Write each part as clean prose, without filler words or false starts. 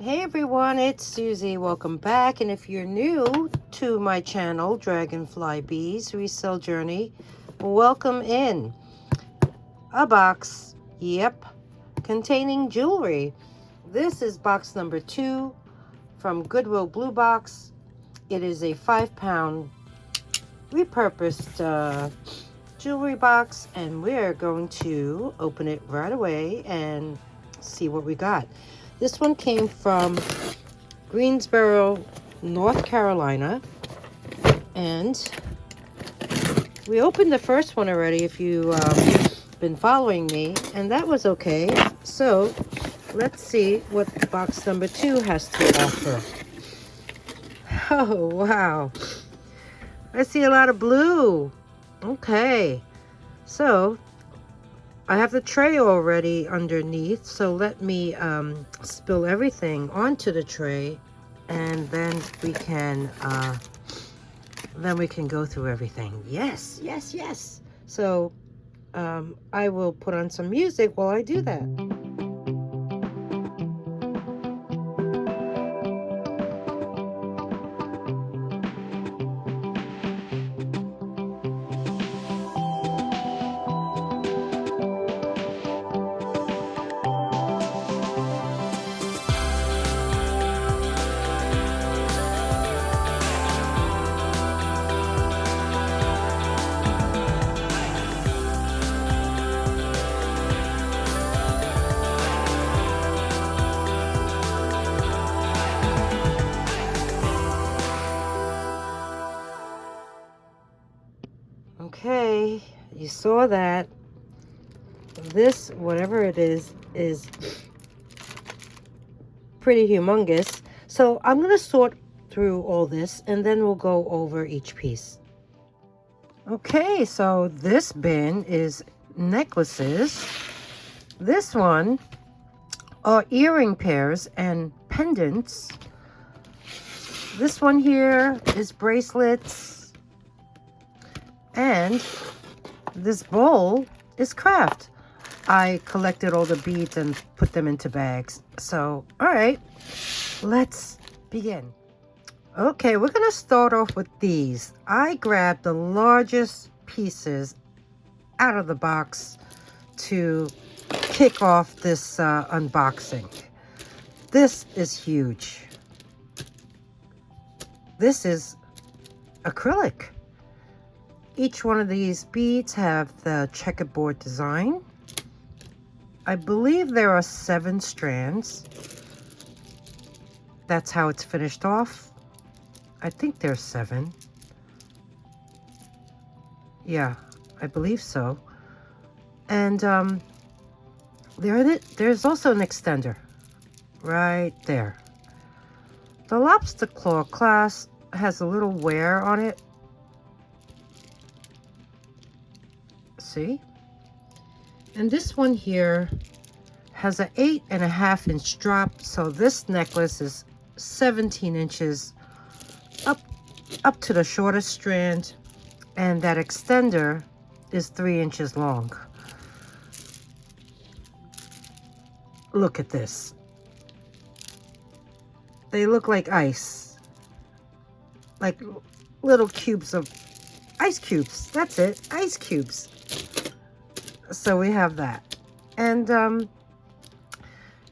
Hey everyone, it's Susie. Welcome back. And if you're new to my channel, Dragonfly Beez Resell Journey, welcome in. A box, yep, containing jewelry. This is box number 2 from Goodwill BlueBox. It is a 5-pound repurposed jewelry box, and we're going to open it right away and see what we got. This one came from Greensboro, North Carolina, and we opened the first one already if you've been following me, and that was okay. So let's see what box number 2 has to offer. Oh, wow. I see a lot of blue. Okay. So I have the tray already underneath, so let me spill everything onto the tray, and then we can go through everything. Yes, yes, yes. So I will put on some music while I do that. Okay, you saw that. This, whatever it is pretty humongous. So I'm going to sort through all this, and then we'll go over each piece. Okay, so this bin is necklaces. This one are earring pairs and pendants. This one here is bracelets. And this bowl is craft. I collected all the beads and put them into bags. So, all right, let's begin. Okay, we're going to start off with these. I grabbed the largest pieces out of the box to kick off this unboxing. This is huge. This is acrylic. Each one of these beads have the checkerboard design. I believe there are 7 strands. That's how it's finished off. I think there's 7. Yeah, I believe so. And there's also an extender right there. The lobster claw clasp has a little wear on it. See? And this one here has an 8.5 inch drop, so this necklace is 17 inches up to the shortest strand, and that extender is 3 inches long. Look at this. They look like ice, like little cubes of ice cubes. That's it, ice cubes. So we have that, and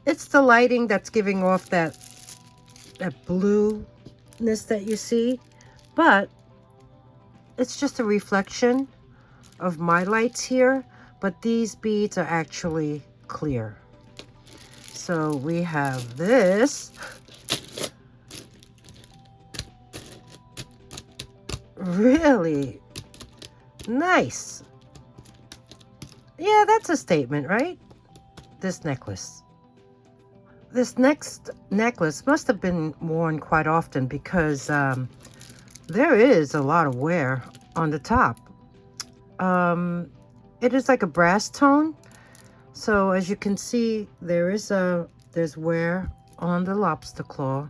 it's the lighting that's giving off that blueness that you see, but it's just a reflection of my lights here, but these beads are actually clear. So we have this. Really nice. Yeah, that's a statement, right? This necklace. This next necklace must have been worn quite often because there is a lot of wear on the top. It is like a brass tone. So as you can see, there's wear on the lobster claw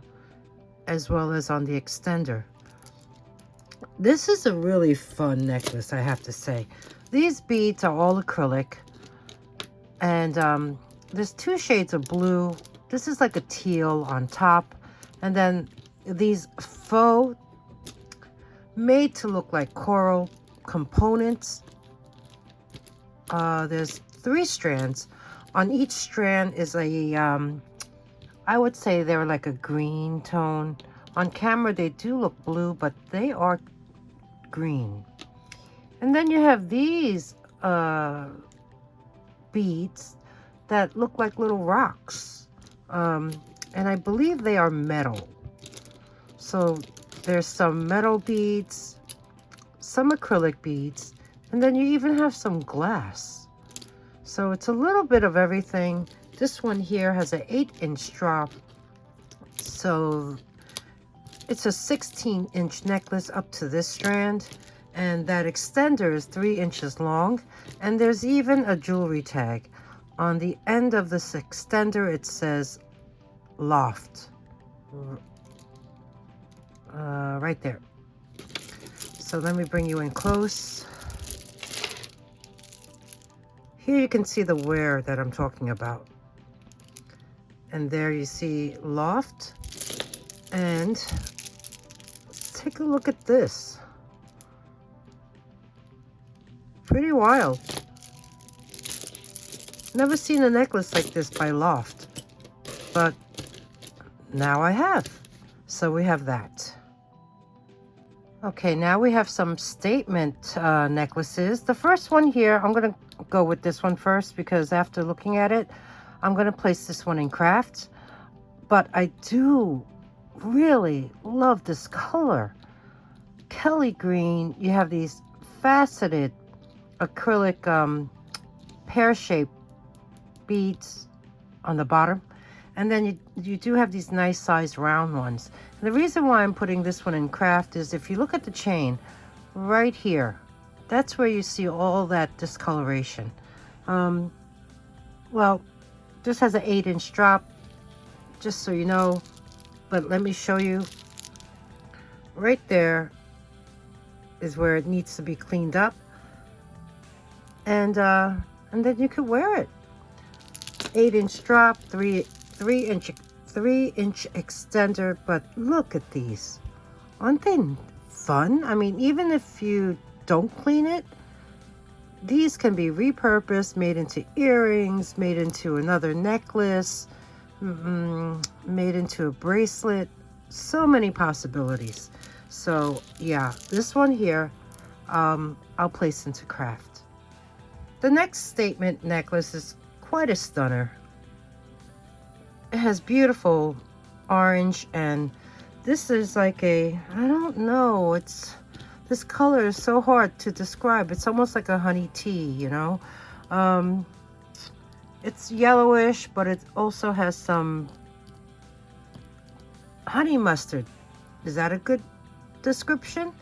as well as on the extender. This is a really fun necklace, I have to say. These beads are all acrylic, and there's 2 shades of blue This is like a teal on top. And then these faux, made to look like coral components. There's 3 strands. On each strand is a, I would say they're like a green tone. On camera, they do look blue, but they are green. And then you have these beads that look like little rocks. And I believe they are metal. So there's some metal beads, some acrylic beads, and then you even have some glass. So it's a little bit of everything. This one here has an 8-inch drop. So it's a 16-inch necklace up to this strand. And that extender is 3 inches long. And there's even a jewelry tag. On the end of this extender, it says Loft. Right there. So let me bring you in close. Here you can see the wear that I'm talking about. And there you see Loft. And take a look at this. Pretty wild. Never seen a necklace like this by Loft. But now I have. So we have that. Okay, now we have some statement necklaces. The first one here, I'm going to go with this one first because after looking at it, I'm going to place this one in crafts. But I do really love this color. Kelly green. You have these faceted acrylic pear-shaped beads on the bottom. And then you do have these nice sized round ones. And the reason why I'm putting this one in craft is if you look at the chain right here, that's where you see all that discoloration. Well, this has an 8-inch drop, just so you know. But let me show you. Right there is where it needs to be cleaned up. And then you could wear it. 8-inch drop, 3-inch extender. But look at these. Aren't they fun? I mean, even if you don't clean it, these can be repurposed, made into earrings, made into another necklace, made into a bracelet. So many possibilities. So yeah, this one here, I'll place into craft. The next statement necklace is quite a stunner. It has beautiful orange, and this is like a, I don't know, this color is so hard to describe. It's almost like a honey tea, you know. It's yellowish, but it also has some honey mustard. Is that a good description?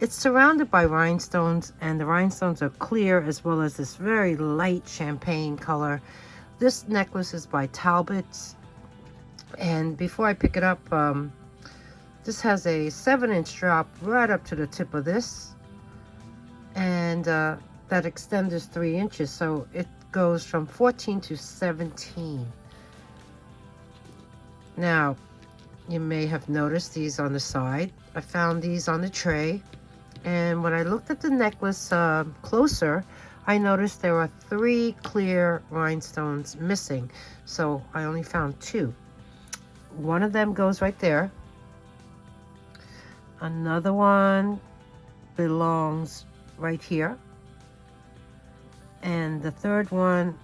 It's surrounded by rhinestones, and the rhinestones are clear, as well as this very light champagne color. This necklace is by Talbot's, and before I pick it up, this has a 7-inch drop right up to the tip of this, and that extender is 3 inches, so it goes from 14 to 17. Now, you may have noticed these on the side. I found these on the tray, and when I looked at the necklace closer, I noticed there were 3 clear rhinestones missing, so I only found 2. One of them goes right there. Another one belongs right here. And the third one,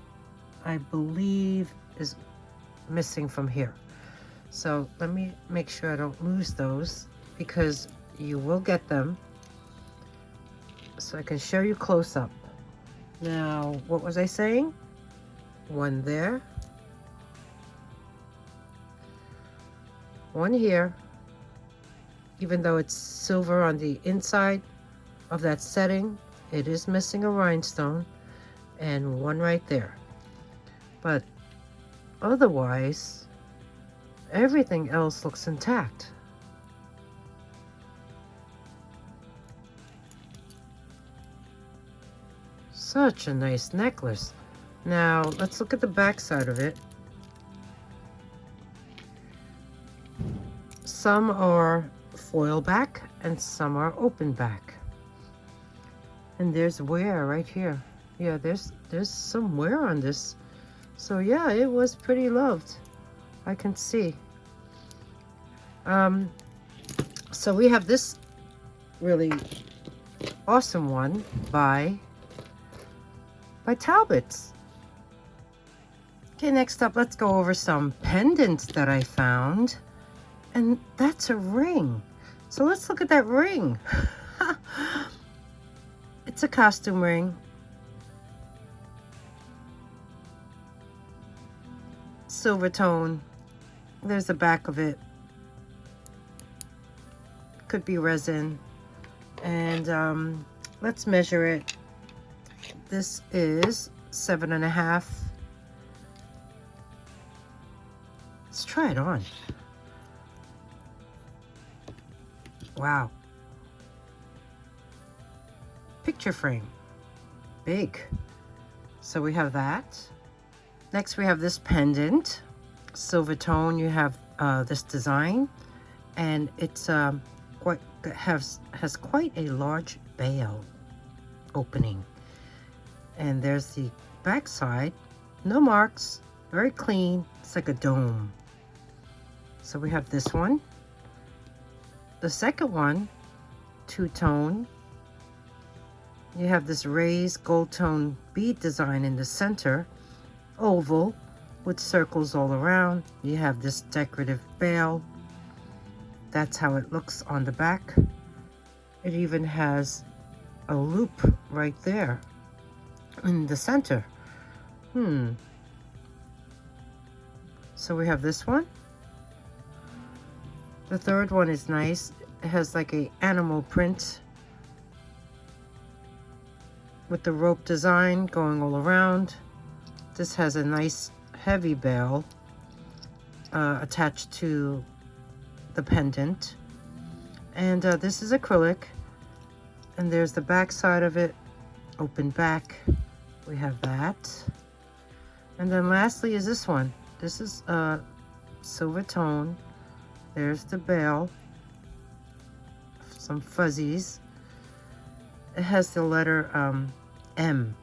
I believe, is missing from here. So let me make sure I don't lose those, because you will get them. So I can show you close up. Now, what was I saying? One there. One here. Even though it's silver on the inside of that setting, it is missing a rhinestone. And one right there. But otherwise, everything else looks intact. Such a nice necklace. Now, let's look at the back side of it. Some are foil back and some are open back. And there's wear right here. Yeah, there's some wear on this. So yeah, it was pretty loved. I can see. So we have this really awesome one by Talbots. Okay, next up, let's go over some pendants that I found. And that's a ring. So let's look at that ring. It's a costume ring. Silver tone. There's the back of it. Could be resin. And let's measure it. This is 7.5. Let's try it on. Wow. Picture frame. Big. So we have that. Next we have this pendant. Silver tone. You have this design. And it's has quite a large bail opening. And there's the back side. No marks. Very clean. It's like a dome. So we have this one. The second one, two-tone. You have this raised gold tone bead design in the center, oval with circles all around. You have this decorative bail. That's how it looks on the back. It even has a loop right there in the center. So we have this one. The third one is nice. It has like a animal print with the rope design going all around. This has a nice heavy bail attached to the pendant. And this is acrylic. And there's the back side of it, open back. We have that. And then lastly is this one. This is silver tone. There's the bail, some fuzzies. It has the letter M.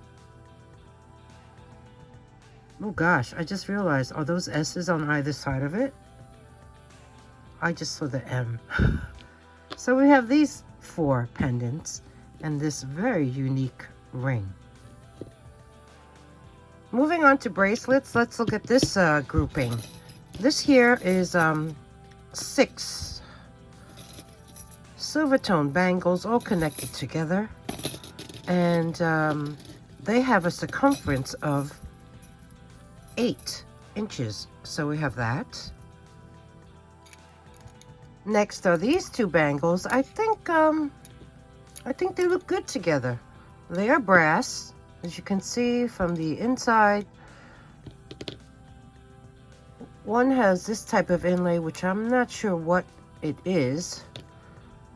Oh gosh, I just realized, are those S's on either side of it? I just saw the M. So we have these 4 pendants and this very unique ring. Moving on to bracelets, let's look at this grouping. This here is 6 silver tone bangles all connected together, and they have a circumference of 8 inches. So we have that. Next are these 2 bangles. I think they look good together. They are brass, as you can see from the inside. One has this type of inlay, which I'm not sure what it is.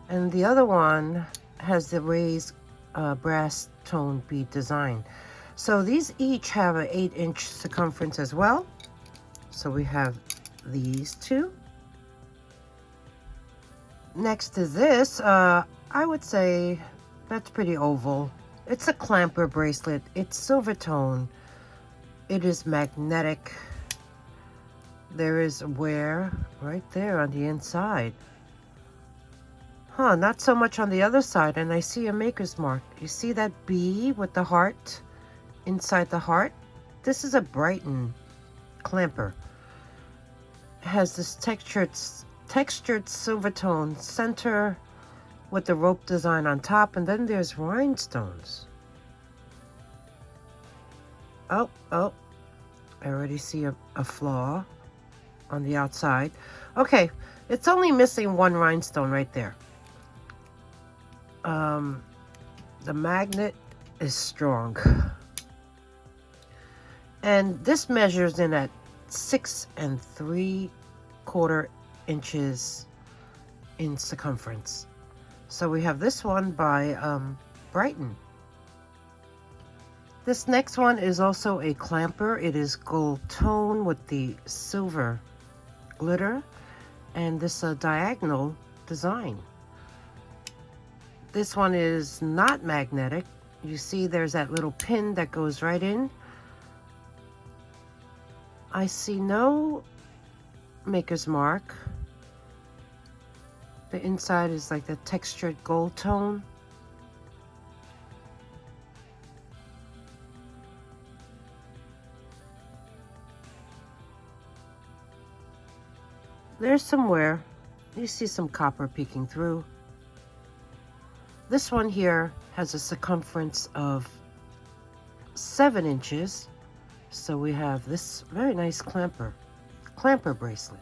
And the other one has the raised brass tone bead design. So these each have an 8-inch circumference as well. So we have these 2. Next to this, I would say that's pretty oval. It's a clamper bracelet. It's silver tone. It is magnetic. There is wear right there on the inside. Not so much on the other side. And I see a maker's mark. You see that B with the heart inside the heart? This is a Brighton clamper. It has this textured silver tone center with the rope design on top. And then there's rhinestones. Oh, I already see a flaw on the outside. Okay, it's only missing 1 rhinestone right there. The magnet is strong. And this measures in at 6 3/4 inches in circumference. So we have this one by Brighton. This next one is also a clamper. It is gold tone with the silver glitter, and this diagonal design. This one is not magnetic. You see there's that little pin that goes right in. I see no maker's mark. The inside is like the textured gold tone. There's some wear. You see some copper peeking through. This one here has a circumference of 7 inches. So we have this very nice clamper bracelet.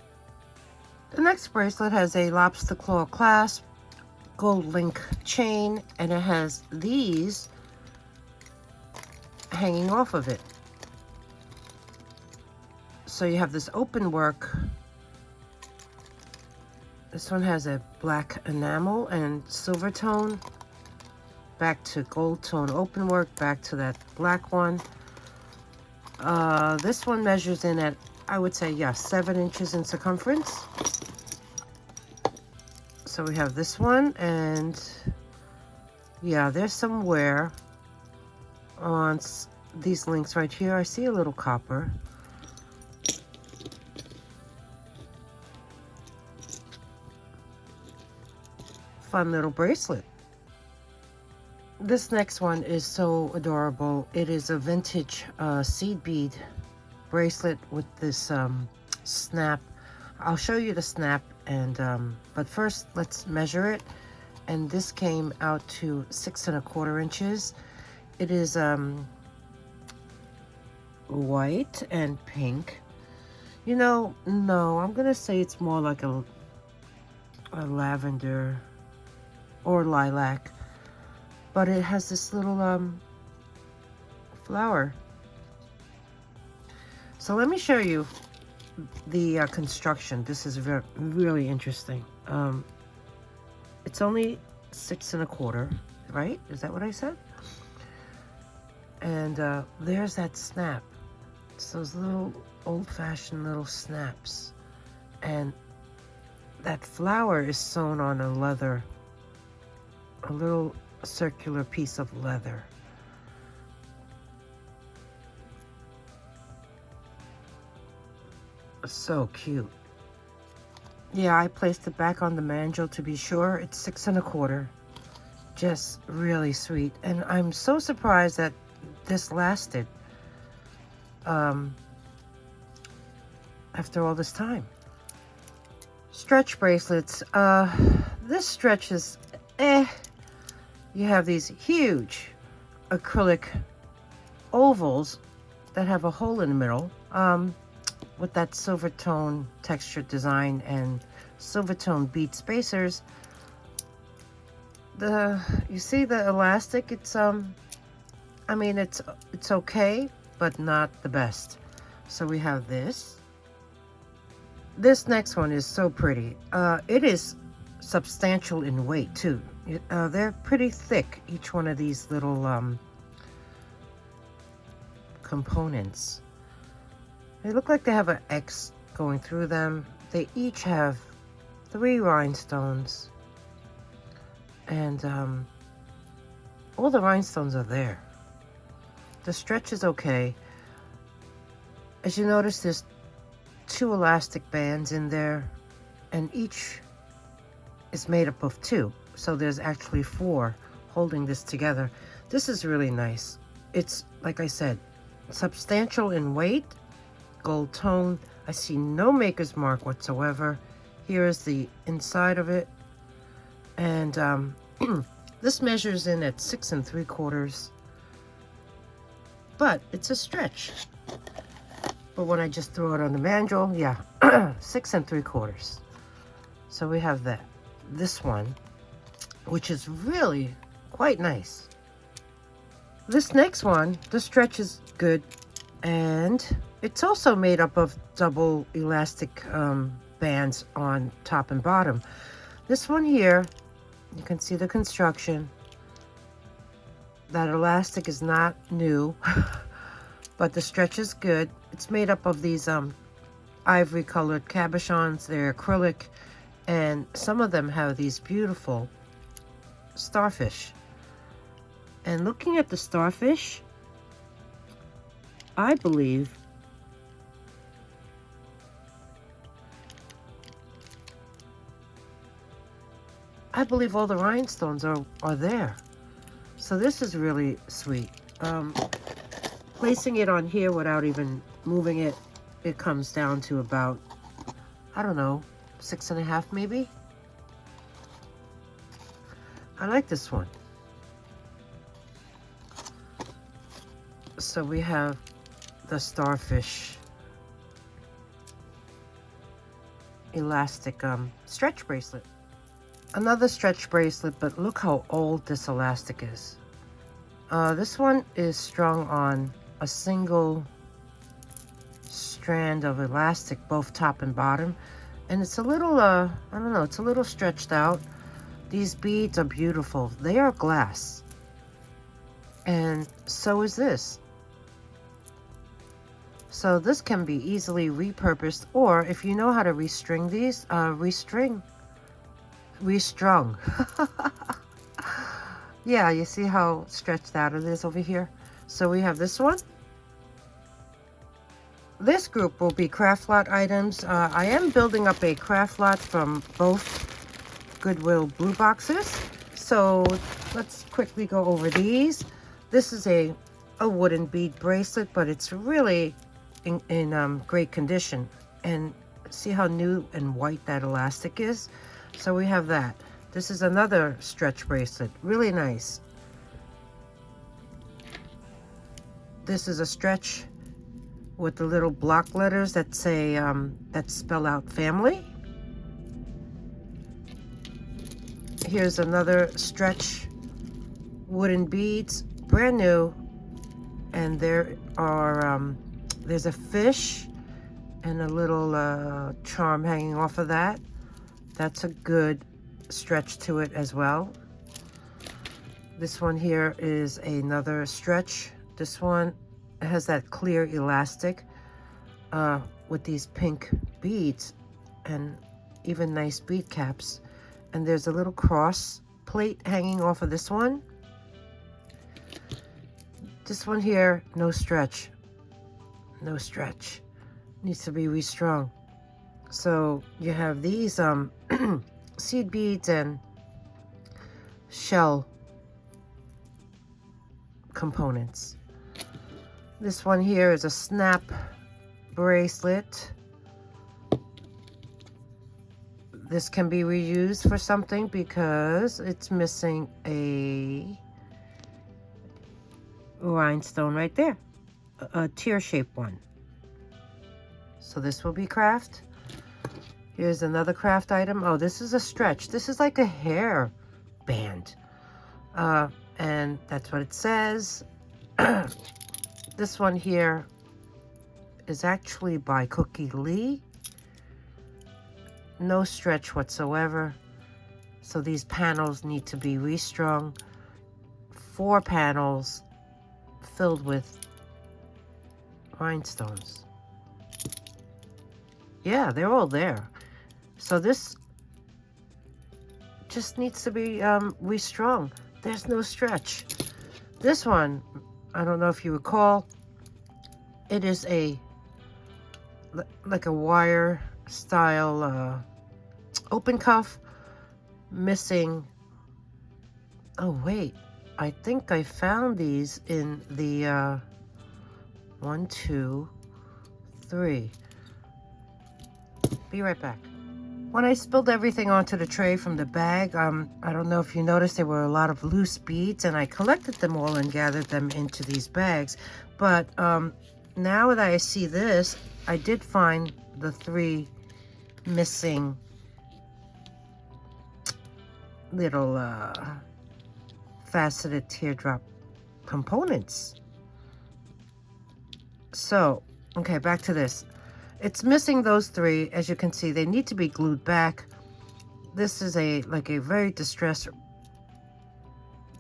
The next bracelet has a lobster claw clasp, gold link chain, and it has these hanging off of it. So you have this open work. This one has a black enamel and silver tone, back to gold tone open work, back to that black one. This one measures in at, I would say, yeah, 7 inches in circumference. So we have this one, and yeah, there's some wear on these links right here. I see a little copper. Fun little bracelet. This next one is so adorable. It is a vintage seed bead bracelet with this snap. I'll show you the snap, and but first let's measure it. And this came out to 6 1/4 inches. It is white and pink. You know, no, I'm gonna say it's more like a lavender or lilac, but it has this little flower. So let me show you the construction. This is really interesting. It's only 6 1/4, right? Is that what I said? And there's that snap. It's those little old-fashioned little snaps, and that flower is sewn on a leather, a little circular piece of leather. So cute. Yeah, I placed it back on the mandrel to be sure. It's 6 1/4. Just really sweet. And I'm so surprised that this lasted after all this time. Stretch bracelets. This stretch is You have these huge acrylic ovals that have a hole in the middle, with that silver tone textured design and silver tone bead spacers. You see the elastic? It's I mean, it's okay, but not the best. So we have this. This next one is so pretty. It is substantial in weight too. They're pretty thick, each one of these little components. They look like they have an X going through them. They each have 3 rhinestones, and all the rhinestones are there. The stretch is okay. As you notice, there's 2 elastic bands in there, and each is made up of 2. So there's actually 4 holding this together. This is really nice. It's, like I said, substantial in weight, gold tone. I see no maker's mark whatsoever. Here is the inside of it. And this measures in at 6 3/4. But it's a stretch. But when I just throw it on the mandrel, yeah, 6 3/4. So we have this one, which is really quite nice. This next one, the stretch is good, and it's also made up of double elastic bands on top and bottom. This one here, you can see the construction. That elastic is not new, but the stretch is good. It's made up of these ivory colored cabochons. They're acrylic, and some of them have these beautiful starfish. And looking at the starfish, I believe all the rhinestones are there. So this is really sweet. Placing it on here without even moving it, it comes down to about, I don't know, 6.5 maybe. I like this one. So we have the starfish elastic stretch bracelet. Another stretch bracelet, but look how old this elastic is. This one is strung on a single strand of elastic, both top and bottom. And it's a little, I don't know, it's a little stretched out. These beads are beautiful. They are glass. And so is this. So this can be easily repurposed, or if you know how to restring these, restrung. Yeah, you see how stretched out it is over here? So we have this one. This group will be craft lot items. I am building up a craft lot from both Goodwill blue boxes. So let's quickly go over these. This is a wooden bead bracelet, but it's really in great condition. And see how new and white that elastic is? So we have that. This is another stretch bracelet, really nice. This is a stretch with the little block letters that say, that spell out family. Here's another stretch wooden beads, brand new. And there are, there's a fish and a little charm hanging off of that. That's a good stretch to it as well. This one here is another stretch. This one has that clear elastic with these pink beads and even nice bead caps. And there's a little cross plate hanging off of this one. This one here, no stretch. No stretch. Needs to be restrung. So you have these seed beads and shell components. This one here is a snap bracelet. This can be reused for something because it's missing a rhinestone right there, a tear-shaped one. So this will be craft. Here's another craft item. Oh, this is a stretch. This is like a hair band. And that's what it says. This one here is actually by Cookie Lee. No stretch whatsoever. So these panels need to be restrung. 4 panels filled with rhinestones. Yeah, they're all there. So this just needs to be restrung. There's no stretch. This one, I don't know if you recall, it is like a wire style open cuff, missing. Oh wait, I think I found these in the 1, 2, 3. Be right back. When I spilled everything onto the tray from the bag, I don't know if you noticed, there were a lot of loose beads, and I collected them all and gathered them into these bags. But now that I see this, I did find the 3 missing little faceted teardrop components. So, okay, back to this. It's missing those 3. As you can see, they need to be glued back. This is like a very distressed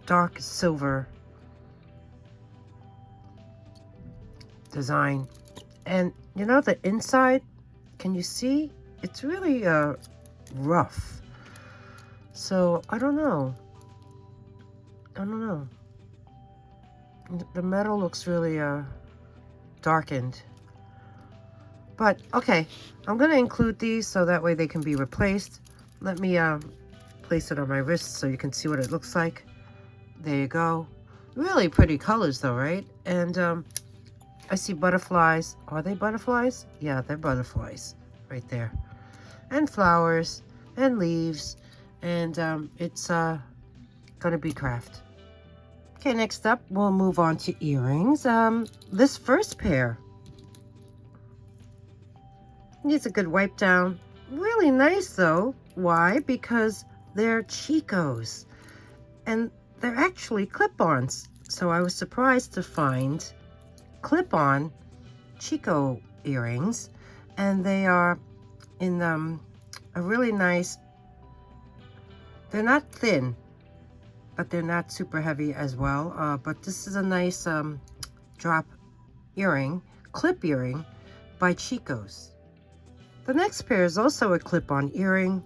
dark silver design. And you know, the inside Can you see? It's really rough. So I don't know. The metal looks really darkened. But okay, I'm gonna include these so that way they can be replaced. Let me place it on my wrist so you can see what it looks like. There you go. Really pretty colors though, right? And I see butterflies. Are they butterflies? Yeah, they're butterflies right there. And flowers and leaves. And it's gonna be craft. Okay, next up, we'll move on to earrings. This first pair needs a good wipe down. Really nice though. Why? Because they're Chicos. And they're actually clip-ons. So I was surprised to find clip-on Chico earrings. And they are in a really nice, they're not thin, but they're not super heavy as well. But this is a nice drop earring, clip earring by Chico's. The next pair is also a clip-on earring.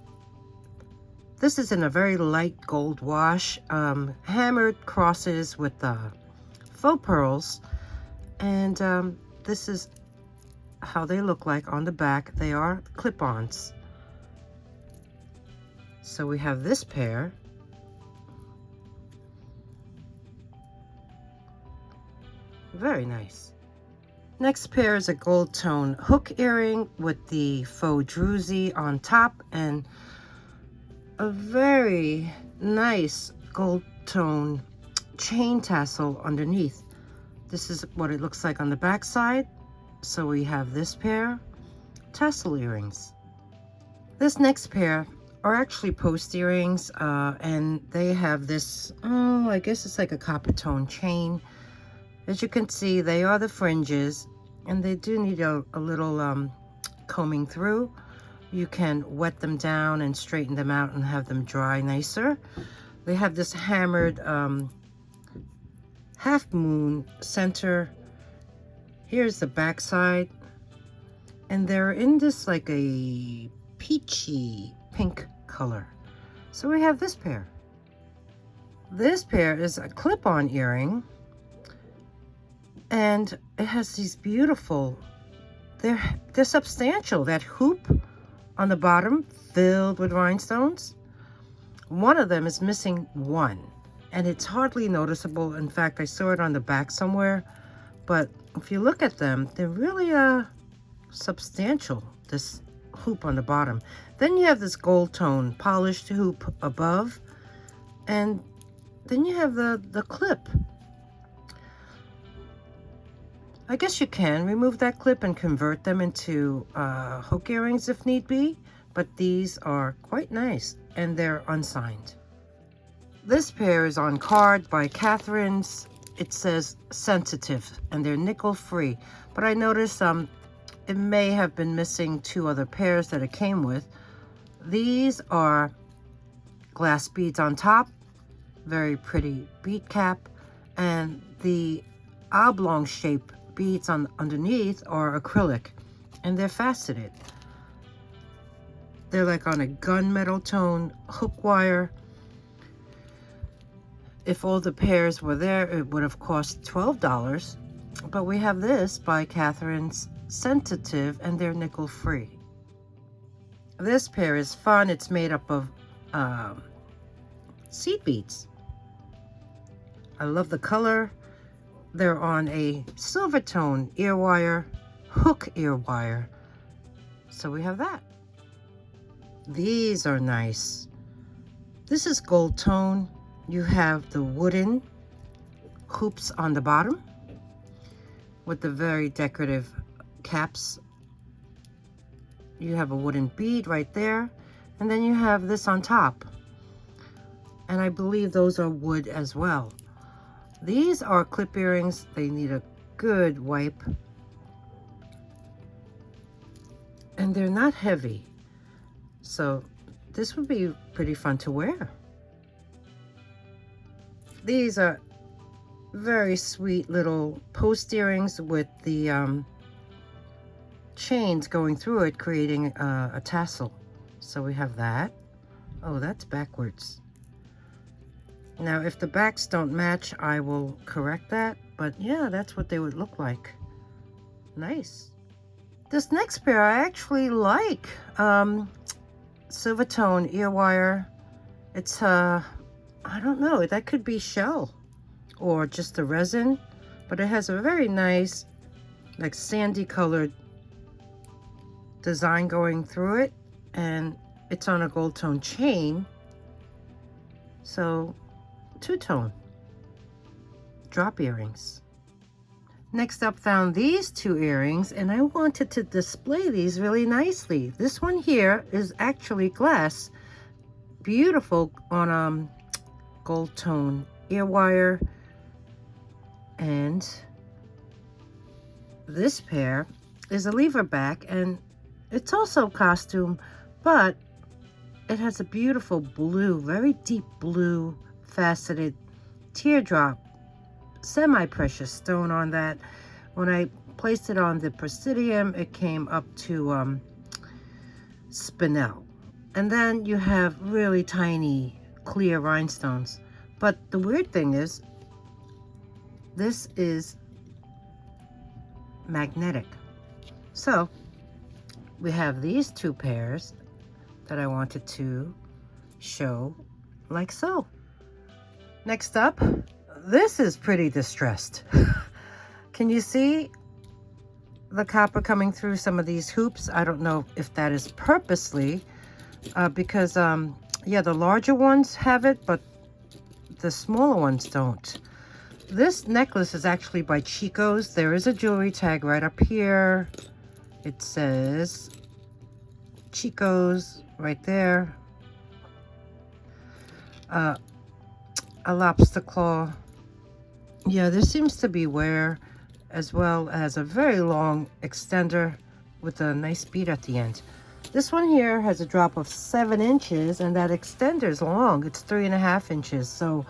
This is in a very light gold wash, hammered crosses with faux pearls. And this is how they look like on the back. They are clip-ons. So we have this pair. Very nice. Next pair is a gold tone hook earring with the faux druzy on top and a very nice gold tone chain tassel underneath. This is what it looks like on the back side. So we have this pair, tassel earrings. This next pair are actually post earrings, and they have this, I guess it's like a copper tone chain. As you can see, they are the fringes, and they do need a little combing through. You can wet them down and straighten them out and have them dry nicer. They have this hammered half moon center. Here's the back side, and they're in this like a peachy pink color. So we have this pair. This pair is a clip-on earring, and it has these beautiful, they're substantial. That hoop on the bottom filled with rhinestones. One of them is missing one, and it's hardly noticeable. In fact, I saw it on the back somewhere, but if you look at them, they're really substantial, this hoop on the bottom. Then you have this gold tone polished hoop above, and then you have the clip. I guess you can remove that clip and convert them into hook earrings if need be, but these are quite nice and they're unsigned. This pair is on card by Catherine's. It says sensitive and they're nickel free, but I noticed it may have been missing two other pairs that it came with. These are glass beads on top, very pretty bead cap, and the oblong shape beads underneath are acrylic, and they're faceted. They're like on a gunmetal tone hook wire. If all the pairs were there, it would have cost $12, but we have this by Catherine's, sensitive, and they're nickel free. This pair is fun. It's made up of seed beads. I love the color. They're on a silver tone ear wire, hook ear wire. So we have that. These are nice. This is gold tone. You have the wooden hoops on the bottom with the very decorative caps. You have a wooden bead right there, and then you have this on top. And I believe those are wood as well. These are clip earrings. They need a good wipe. And they're not heavy. So this would be pretty fun to wear. These are very sweet little post earrings with the chains going through it, creating a tassel. So we have that. Oh, that's backwards. Now, if the backs don't match, I will correct that. But yeah, that's what they would look like. Nice. This next pair I actually like. Silver tone ear wire. It's I don't know, that could be shell or just the resin, but it has a very nice, like sandy colored design going through it, and it's on a gold tone chain. So two-tone drop earrings. Next up, found these two earrings, and I wanted to display these really nicely. This one here is actually glass, beautiful on gold tone ear wire, and this pair is a lever back, and it's also costume, but it has a beautiful blue, very deep blue faceted teardrop semi-precious stone on that. When I placed it on the Presidium, it came up to spinel. And then you have really tiny clear rhinestones. But the weird thing is, this is magnetic. So we have these two pairs that I wanted to show like so. Next up, this is pretty distressed. Can you see the copper coming through some of these hoops? I don't know if that is purposely, because yeah, the larger ones have it, but the smaller ones don't. This necklace is actually by Chico's. There is a jewelry tag right up here. It says Chico's right there. A lobster claw. Yeah, there seems to be wear, as well as a very long extender with a nice bead at the end. This one here has a drop of 7 inches, and that extender is long. It's 3.5 inches. So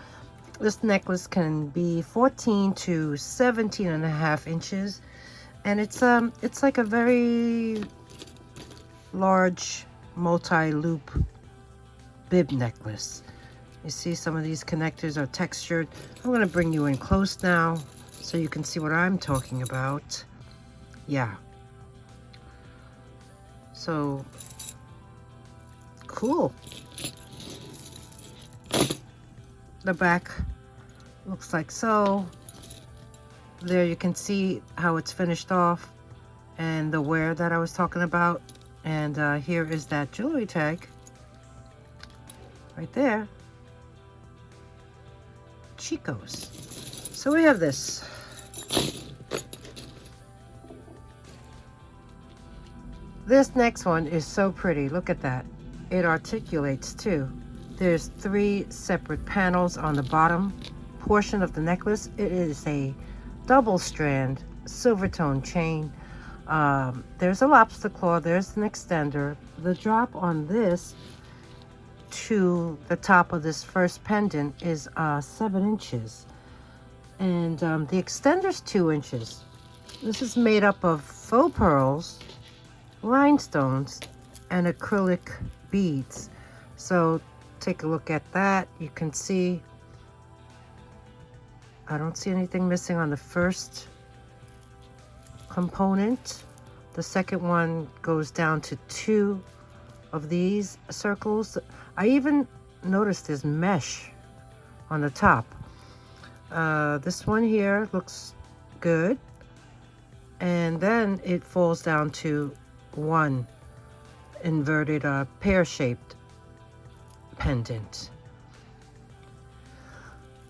this necklace can be 14 to 17.5 inches, and it's like a very large multi-loop bib necklace. You see some of these connectors are textured. I'm going to bring you in close now so you can see what I'm talking about. Yeah. So cool. The back looks like so. There you can see how it's finished off and the wear that I was talking about. And here is that jewelry tag right there. Chico's. So we have this. This next one is so pretty. Look at that. It articulates too. There's 3 separate panels on the bottom portion of the necklace. It is a double strand silver tone chain. There's a lobster claw. There's an extender. The drop on this to the top of this first pendant is 7 inches, and the extender's 2 inches. This is made up of faux pearls, rhinestones, and acrylic beads. So take a look at that. You can see I don't see anything missing on the first component. The second one goes down to 2 of these circles. I even noticed there's mesh on the top. This one here looks good, and then it falls down to 1 inverted pear-shaped pendant.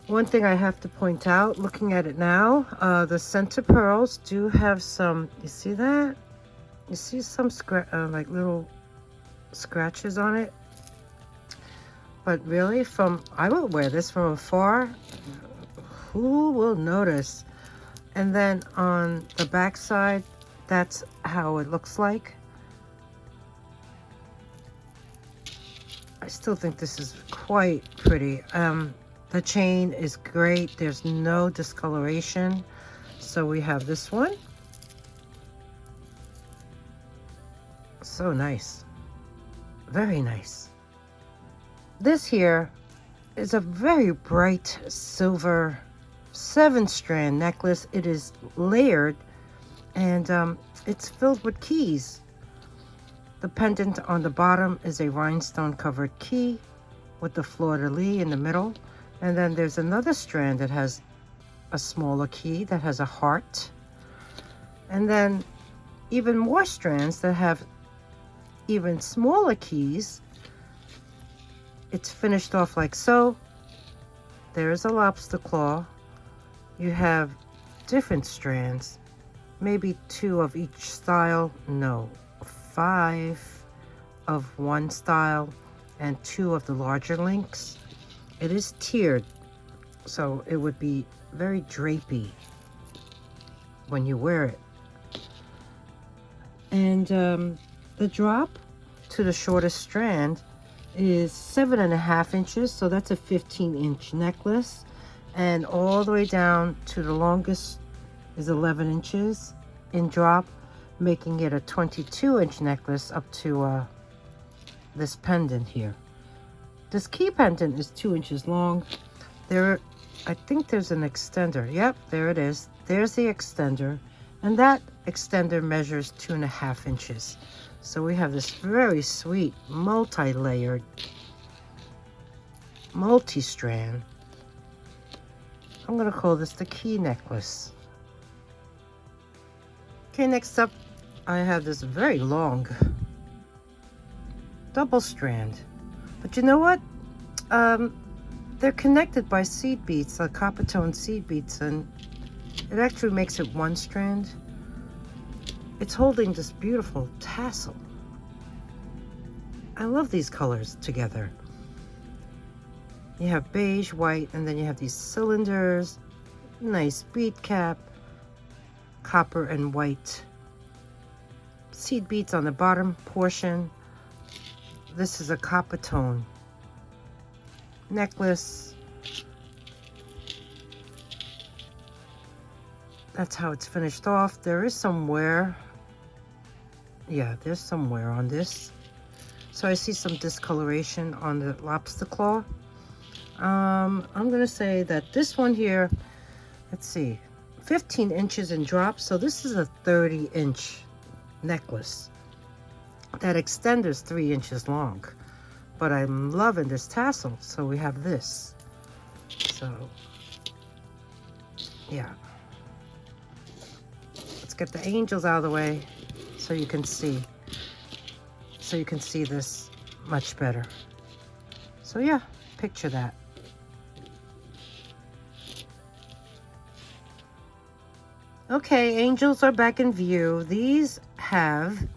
One thing I have to point out, looking at it now, the center pearls do have some, you see that? You see some like little scratches on it. But really, I will wear this from afar. Who will notice? And then on the back side, that's how it looks like. I still think this is quite pretty. The chain is great. There's no discoloration. So we have this one. So nice. Very nice. This here is a very bright silver 7-strand necklace. It is layered and it's filled with keys. The pendant on the bottom is a rhinestone covered key with the fleur-de-lis in the middle. And then there's another strand that has a smaller key that has a heart. And then even more strands that have even smaller keys. It's finished off like so. There's a lobster claw. You have different strands, maybe 2 of each style. No, 5 of one style and 2 of the larger links. It is tiered, so it would be very drapey when you wear it. And the drop to the shortest strand is 7.5 inches, so that's a 15-inch necklace. And all the way down to the longest is 11 inches in drop, making it a 22-inch necklace up to this pendant here. This key pendant is 2 inches long. I think there's an extender. Yep, there it is. There's the extender. And that extender measures 2.5 inches. So we have this very sweet, multi-layered, multi-strand. I'm going to call this the key necklace. Okay, next up, I have this very long double strand. But you know what? They're connected by seed beads, like copper tone seed beads, and it actually makes it one strand. It's holding this beautiful tassel. I love these colors together. You have beige, white, and then you have these cylinders, nice bead cap, copper and white seed beads on the bottom portion. This is a copper tone necklace. That's how it's finished off. There is some wear. Yeah, there's some wear on this. So I see some discoloration on the lobster claw. I'm gonna say that this one here, let's see, 15 inches in drop. So this is a 30-inch necklace. That extender is 3 inches long, but I'm loving this tassel. So we have this. So yeah, let's get the angels out of the way so you can see. So you can see this much better. So yeah, picture that. Okay, angels are back in view. These have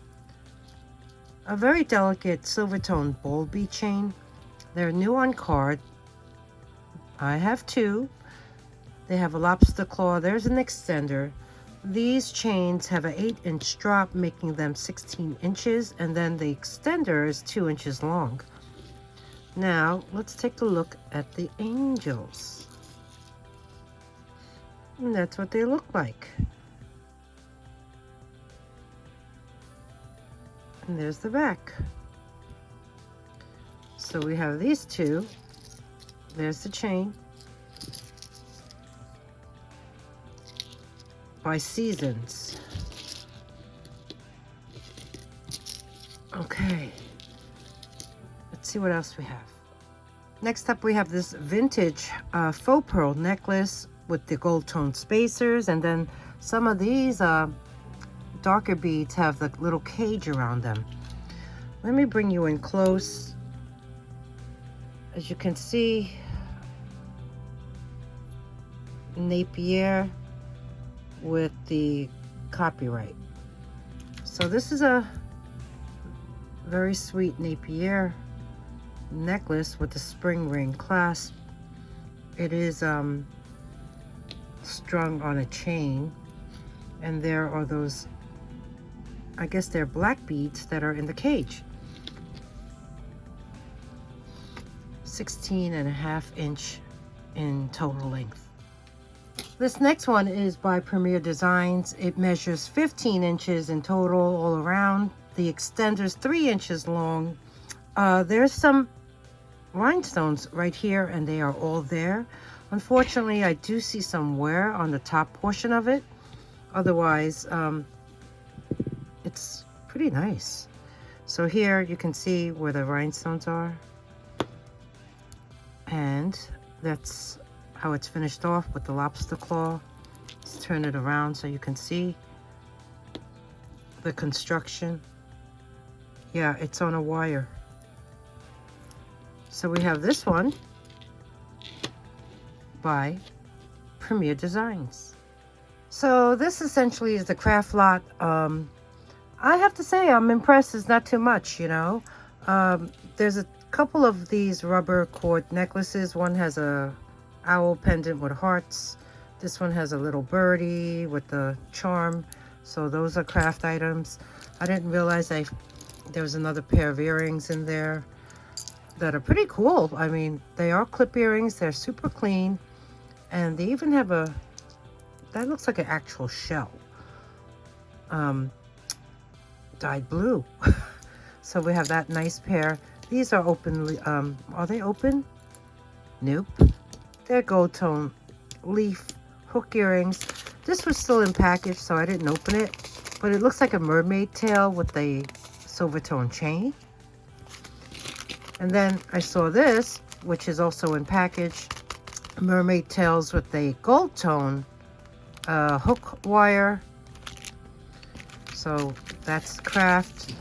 a very delicate silver tone ball bead chain. They're new on card. I have 2. They have a lobster claw. There's an extender. These chains have an 8-inch drop, making them 16 inches, and then the extender is 2 inches long. Now, let's take a look at the angels. And that's what they look like. And there's the back. So we have these 2. There's the chain. By seasons. Okay. Let's see what else we have. Next up, we have this vintage faux pearl necklace with the gold tone spacers, and then some of these darker beads have the little cage around them. Let me bring you in close. As you can see, Napier with the copyright. So this is a very sweet Napier necklace with the spring ring clasp. It is strung on a chain, and there are those, I guess they're black beads that are in the cage. 16.5 inch in total length. This next one is by Premier Designs. It measures 15 inches in total all around. the extender's 3 inches long. There's some rhinestones right here, and they are all there. Unfortunately, I do see some wear on the top portion of it. Otherwise, it's pretty nice. So here you can see where the rhinestones are. And that's how it's finished off with the lobster claw. Let's turn it around so you can see the construction. Yeah, it's on a wire. So we have this one by Premier Designs. So this essentially is the craft lot. I have to say I'm impressed. It's not too much, you know. There's a couple of these rubber cord necklaces. One has a owl pendant with hearts. This one has a little birdie with the charm. So those are craft items. I didn't realize there was another pair of earrings in there that are pretty cool. I mean, they are clip earrings. They're super clean. And they even have that looks like an actual shell. Dyed blue. So we have that nice pair. These are openly, are they open? Nope. They're gold tone leaf hook earrings. This was still in package, so I didn't open it. But it looks like a mermaid tail with a silver tone chain. And then I saw this, which is also in package. Mermaid tails with a gold tone hook wire. So that's craft.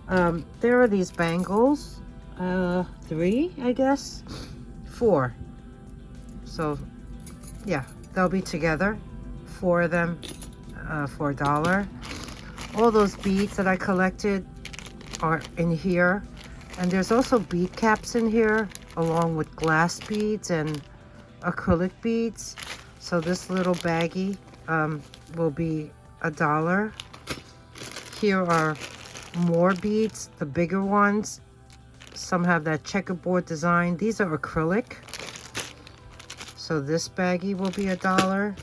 There are these bangles. 3, I guess. 4. So yeah, they'll be together. 4 of them for $1. All those beads that I collected are in here. And there's also bead caps in here, along with glass beads and acrylic beads. So this little baggie will be $1. Here are more beads, the bigger ones. Some have that checkerboard design. These are acrylic. So this baggie will be $1.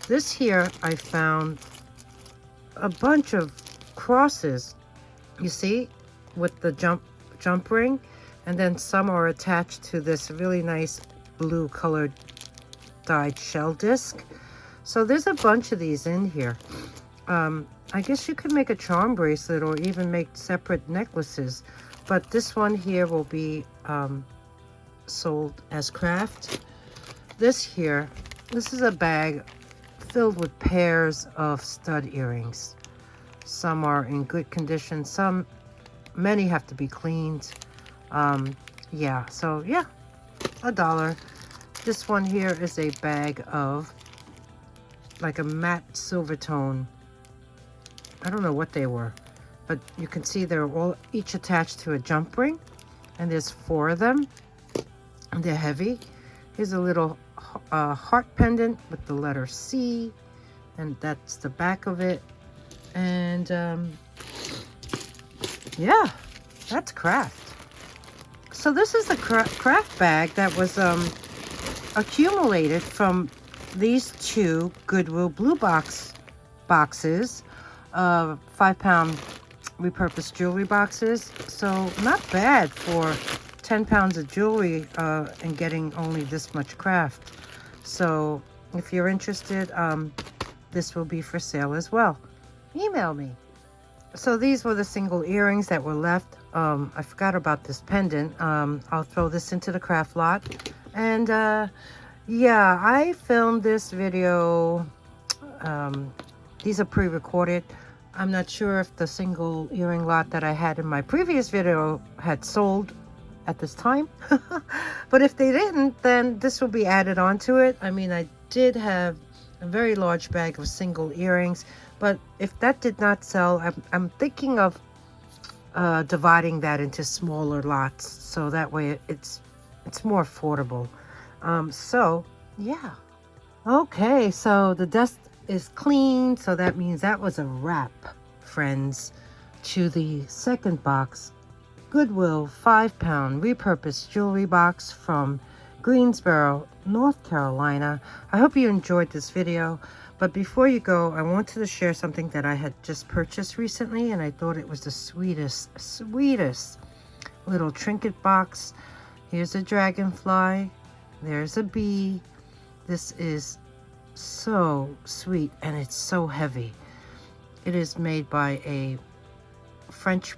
This here, I found a bunch of crosses, you see, with the jump ring, and then some are attached to this really nice blue colored dyed shell disc. So there's a bunch of these in here. I guess you could make a charm bracelet or even make separate necklaces, but this one here will be sold as craft. This is a bag filled with pairs of stud earrings. Some are in good condition, many have to be cleaned. Yeah, so yeah, $1. This one here is a bag of like a matte silver tone. I don't know what they were, but you can see they're all each attached to a jump ring, and there's 4 of them, and they're heavy. Here's a little heart pendant with the letter C, and that's the back of it. And yeah, that's craft. So this is the craft bag that was accumulated from these 2 Goodwill BlueBox boxes, 5-pound repurposed jewelry boxes. So not bad for 10 pounds of jewelry and getting only this much craft. So if you're interested, this will be for sale as well. Email me. So these were the single earrings that were left. I forgot about this pendant. I'll throw this into the craft lot. And yeah, I filmed this video. These are pre-recorded. I'm not sure if the single earring lot that I had in my previous video had sold at this time. But if they didn't, then this will be added onto it. I mean, I did have a very large bag of single earrings, but if that did not sell, I'm thinking of dividing that into smaller lots, so that way it's more affordable. So yeah, okay, so the dust is clean, so that means that was a wrap, friends, to the second box Goodwill 5-pound repurposed jewelry box from Greensboro, North Carolina. I hope you enjoyed this video. But before you go, I wanted to share something that I had just purchased recently, and I thought it was the sweetest little trinket box. Here's a dragonfly. There's a bee. This is so sweet, and it's so heavy. It is made by a French,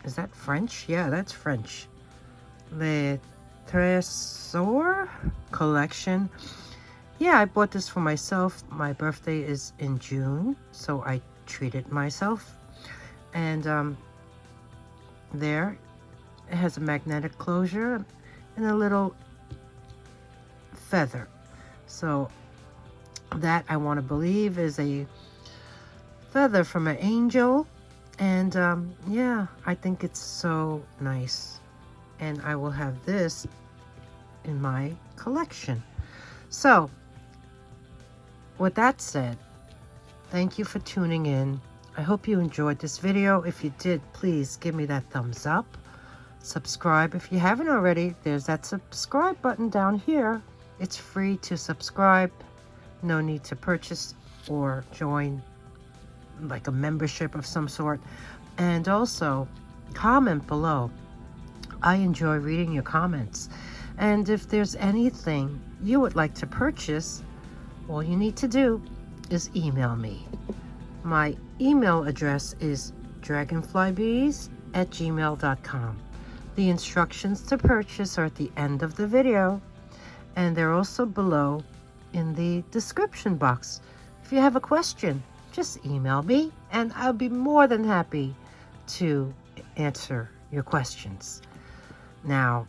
is that French? Yeah, that's French. Le Trésor collection. Yeah, I bought this for myself. My birthday is in June, so I treated myself. And there, it has a magnetic closure and a little feather. So that, I want to believe, is a feather from an angel. And yeah, I think it's so nice. And I will have this in my collection. So, with that said, thank you for tuning in. I hope you enjoyed this video. If you did, please give me that thumbs up. Subscribe if you haven't already. There's that subscribe button down here. It's free to subscribe. No need to purchase or join like a membership of some sort. And also, comment below. I enjoy reading your comments. And if there's anything you would like to purchase, all you need to do is email me. My email address is dragonflybeez@gmail.com. The instructions to purchase are at the end of the video, and they're also below in the description box. If you have a question, just email me, and I'll be more than happy to answer your questions. Now,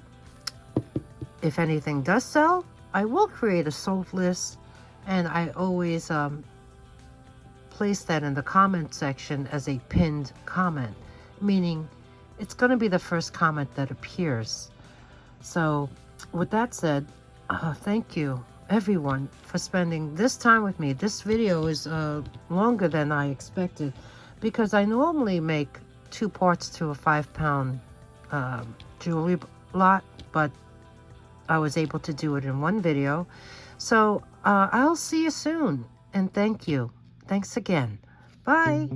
if anything does sell, I will create a sold list, and I always place that in the comment section as a pinned comment, meaning it's going to be the first comment that appears. So with that said, thank you everyone for spending this time with me. This video is longer than I expected, because I normally make 2 parts to a 5-pound jewelry lot, but I was able to do it in one video. So I'll see you soon, and thank you. Thanks again. Bye.